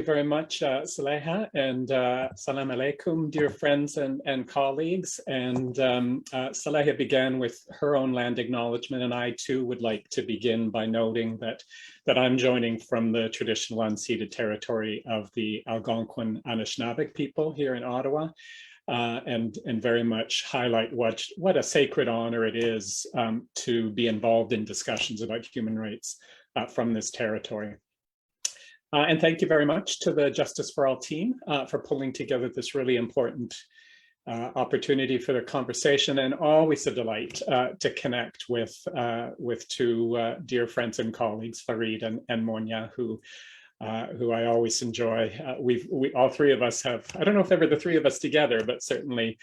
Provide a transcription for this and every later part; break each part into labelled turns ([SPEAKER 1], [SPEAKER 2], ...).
[SPEAKER 1] Very much, Saleha, and salam alaikum, dear friends and colleagues. And Saleha began with her own land acknowledgement, and I too would like to begin by noting that I'm joining from the traditional unceded territory of the Algonquin Anishinaabe people here in Ottawa, and very much highlight what a sacred honor it is to be involved in discussions about human rights from this territory. And thank you very much to the Justice for All team for pulling together this really important opportunity for the conversation, and always a delight to connect with two dear friends and colleagues, Farid and Monia, who I always enjoy. We all three of us have, I don't know if ever the three of us together, but certainly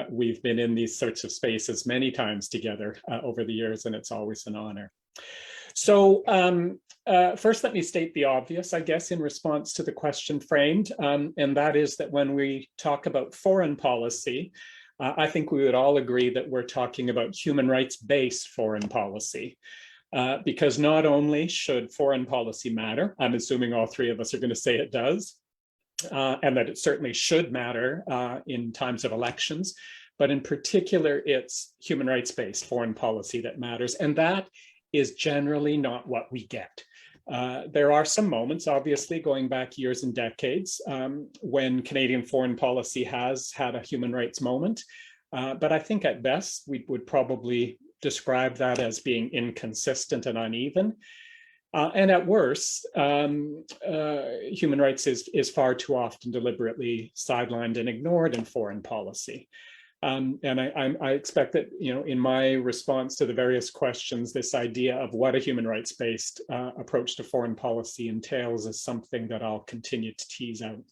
[SPEAKER 1] we've been in these sorts of spaces many times together over the years, and it's always an honor. So first, let me state the obvious, I guess, in response to the question framed, and that is that when we talk about foreign policy, I think we would all agree that we're talking about human rights-based foreign policy, because not only should foreign policy matter, I'm assuming all three of us are going to say it does, and that it certainly should matter in times of elections, but in particular, it's human rights-based foreign policy that matters, and that is generally not what we get. There are some moments, obviously, going back years and decades, when Canadian foreign policy has had a human rights moment. But I think at best, we would probably describe that as being inconsistent and uneven. And at worst, human rights is far too often deliberately sidelined and ignored in foreign policy. And I expect that, in my response to the various questions, this idea of what a human rights-based approach to foreign policy entails is something that I'll continue to tease out.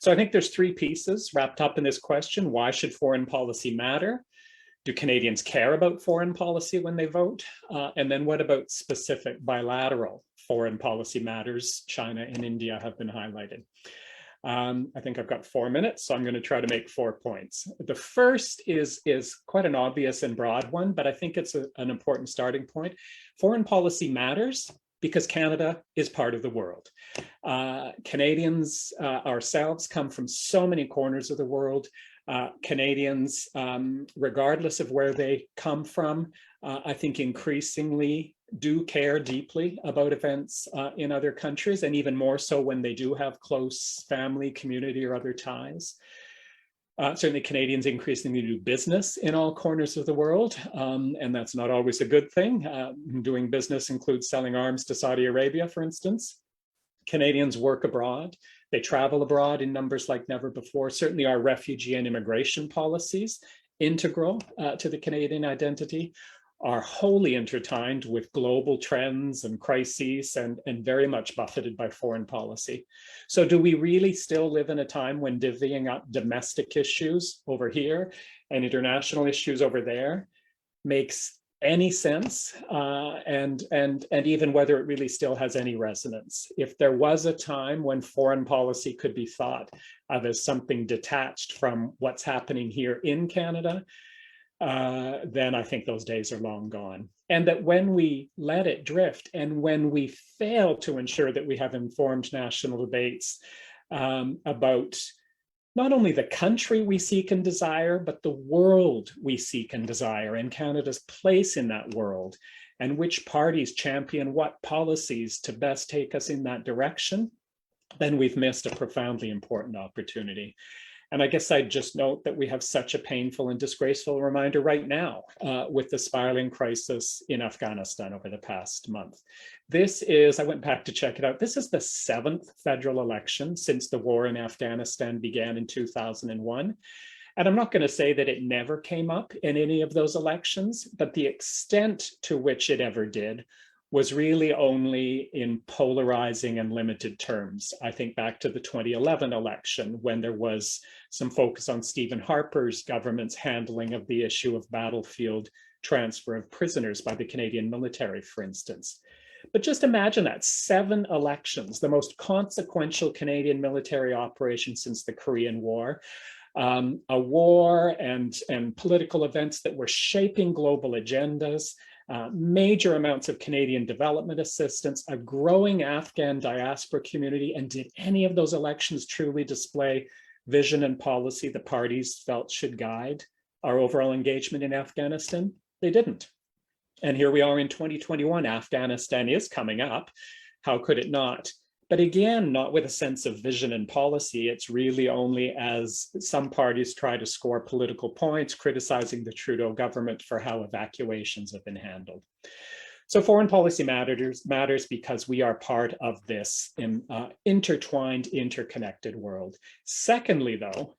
[SPEAKER 1] So I think there's three pieces wrapped up in this question. Why should foreign policy matter? Do Canadians care about foreign policy when they vote? And then what about specific bilateral foreign policy matters? China and India have been highlighted. I think I've got 4 minutes, so I'm going to try to make 4 points. The first is quite an obvious and broad one, but I think it's an important starting point. Foreign policy matters because Canada is part of the world. Canadians ourselves come from so many corners of the world. Canadians, regardless of where they come from, I think increasingly do care deeply about events in other countries, and even more so when they do have close family, community, or other ties. Certainly Canadians increasingly do business in all corners of the world, and that's not always a good thing. Doing business includes selling arms to Saudi Arabia, for instance. Canadians work abroad. They travel abroad in numbers like never before. Certainly our refugee and immigration policies, integral to the Canadian identity, are wholly intertwined with global trends and crises and very much buffeted by foreign policy. So do we really still live in a time when divvying up domestic issues over here and international issues over there makes any sense, and even whether it really still has any resonance? If there was a time when foreign policy could be thought of as something detached from what's happening here in Canada, then I think those days are long gone. And that when we let it drift and when we fail to ensure that we have informed national debates about not only the country we seek and desire, but the world we seek and desire, and Canada's place in that world, and which parties champion what policies to best take us in that direction, then we've missed a profoundly important opportunity. And I guess I'd just note that we have such a painful and disgraceful reminder right now with the spiraling crisis in Afghanistan over the past month. This is, I went back to check it out, this is the 7th federal election since the war in Afghanistan began in 2001. And I'm not going to say that it never came up in any of those elections, but the extent to which it ever did was really only in polarizing and limited terms. I think back to the 2011 election when there was some focus on Stephen Harper's government's handling of the issue of battlefield transfer of prisoners by the Canadian military, for instance. But just imagine that, 7 elections, the most consequential Canadian military operation since the Korean War, a war and political events that were shaping global agendas, major amounts of Canadian development assistance, a growing Afghan diaspora community. And did any of those elections truly display vision and policy the parties felt should guide our overall engagement in Afghanistan? They didn't. And here we are in 2021, Afghanistan is coming up. How could it not? But again, not with a sense of vision and policy. It's really only as some parties try to score political points, criticizing the Trudeau government for how evacuations have been handled. So foreign policy matters because we are part of this intertwined, interconnected world. Secondly, though,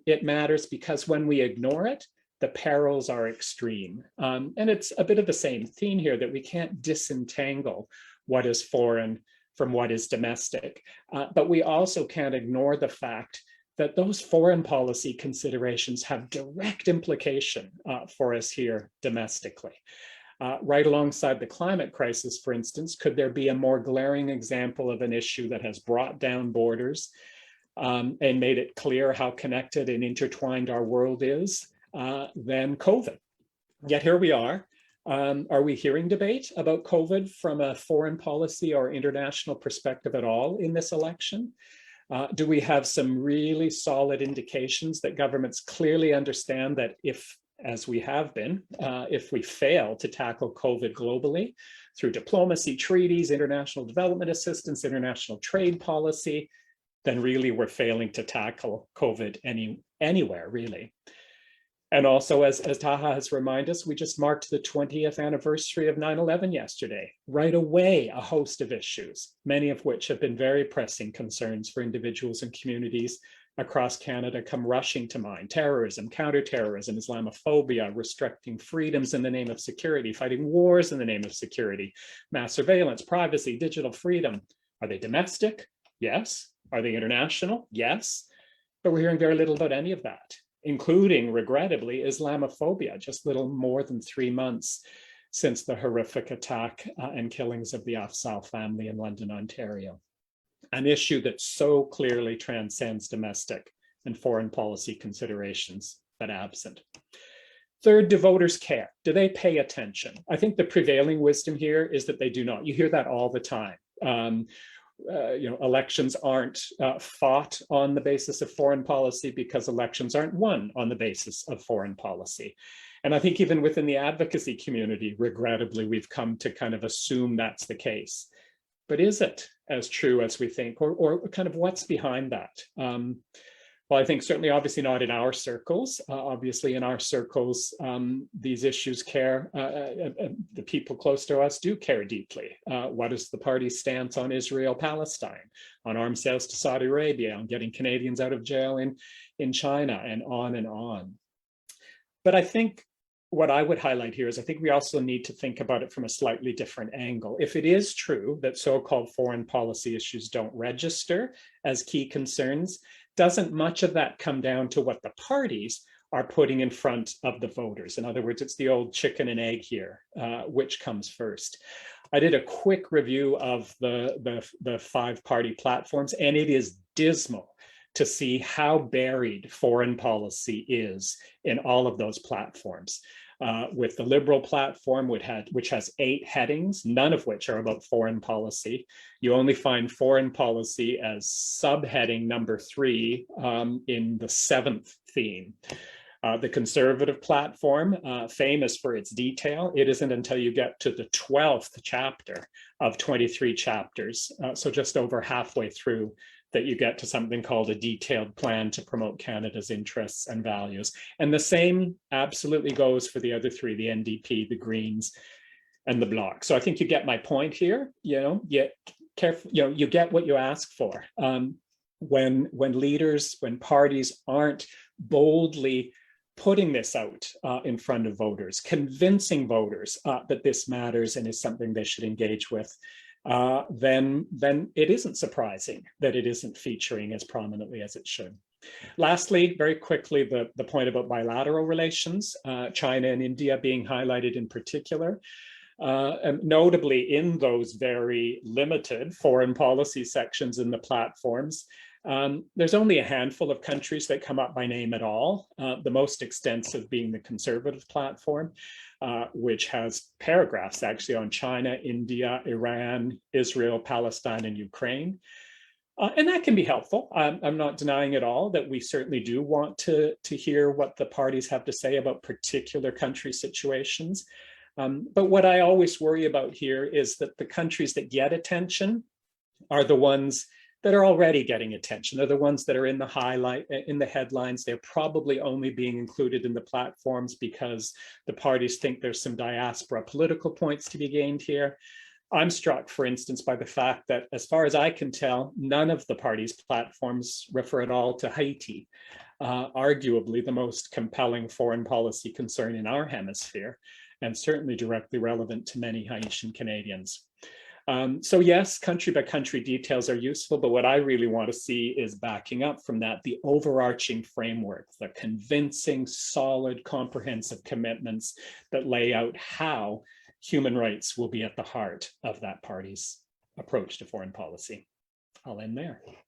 [SPEAKER 1] it matters because when we ignore it, the perils are extreme. And it's a bit of the same theme here, that we can't disentangle what is foreign from what is domestic. But we also can't ignore the fact that those foreign policy considerations have direct implication for us here domestically. Right alongside the climate crisis, for instance, could there be a more glaring example of an issue that has brought down borders and made it clear how connected and intertwined our world is than COVID? Yet here we are. Are we hearing debate about COVID from a foreign policy or international perspective at all in this election? Do we have some really solid indications that governments clearly understand that if, as we have been, if we fail to tackle COVID globally through diplomacy, treaties, international development assistance, international trade policy, then really we're failing to tackle COVID anywhere, really. And also, as Taha has reminded us, we just marked the 20th anniversary of 9/11 yesterday. Right away, a host of issues, many of which have been very pressing concerns for individuals and communities across Canada, come rushing to mind. Terrorism, counterterrorism, Islamophobia, restricting freedoms in the name of security, fighting wars in the name of security, mass surveillance, privacy, digital freedom. Are they domestic? Yes. Are they international? Yes. But we're hearing very little about any of that, including, regrettably, Islamophobia, just little more than 3 months since the horrific attack and killings of the Afsal family in London, Ontario. An issue that so clearly transcends domestic and foreign policy considerations, but absent. Third, do voters care? Do they pay attention? I think the prevailing wisdom here is that they do not. You hear that all the time. Elections aren't fought on the basis of foreign policy because elections aren't won on the basis of foreign policy. And I think even within the advocacy community, regrettably, we've come to kind of assume that's the case. But is it as true as we think, or kind of what's behind that? Well, I think certainly, obviously not in our circles. Obviously in our circles, these issues care, the people close to us do care deeply. What is the party's stance on Israel-Palestine, on arms sales to Saudi Arabia, on getting Canadians out of jail in China, and on and on. But I think what I would highlight here is I think we also need to think about it from a slightly different angle. If it is true that so-called foreign policy issues don't register as key concerns, doesn't much of that come down to what the parties are putting in front of the voters? In other words, it's the old chicken and egg here, which comes first. I did a quick review of the 5-party platforms, and it is dismal to see how buried foreign policy is in all of those platforms. With the Liberal platform, which has 8 headings, none of which are about foreign policy. You only find foreign policy as subheading number 3 in the 7th theme. The Conservative platform, famous for its detail, it isn't until you get to the 12th chapter of 23 chapters, so just over halfway through, that you get to something called a detailed plan to promote Canada's interests and values. And the same absolutely goes for the other 3, the NDP, the Greens, and the Bloc. So I think you get my point here. You get what you ask for. When leaders, when parties aren't boldly putting this out in front of voters, convincing voters that this matters and is something they should engage with, then it isn't surprising that it isn't featuring as prominently as it should. Lastly, very quickly, the point about bilateral relations, China and India being highlighted in particular. And notably in those very limited foreign policy sections in the platforms, there's only a handful of countries that come up by name at all, the most extensive being the conservative platform, which has paragraphs actually on China, India, Iran, Israel, Palestine, and Ukraine. And that can be helpful. I'm not denying at all that we certainly do want to hear what the parties have to say about particular country situations. But what I always worry about here is that the countries that get attention are the ones that are already getting attention. They're the ones that are in the headlines. They're probably only being included in the platforms because the parties think there's some diaspora political points to be gained here. I'm struck, for instance, by the fact that, as far as I can tell, none of the parties' platforms refer at all to Haiti, arguably the most compelling foreign policy concern in our hemisphere, and certainly directly relevant to many Haitian Canadians. So yes, country by country details are useful, but what I really want to see is backing up from that, the overarching framework, the convincing, solid, comprehensive commitments that lay out how human rights will be at the heart of that party's approach to foreign policy. I'll end there.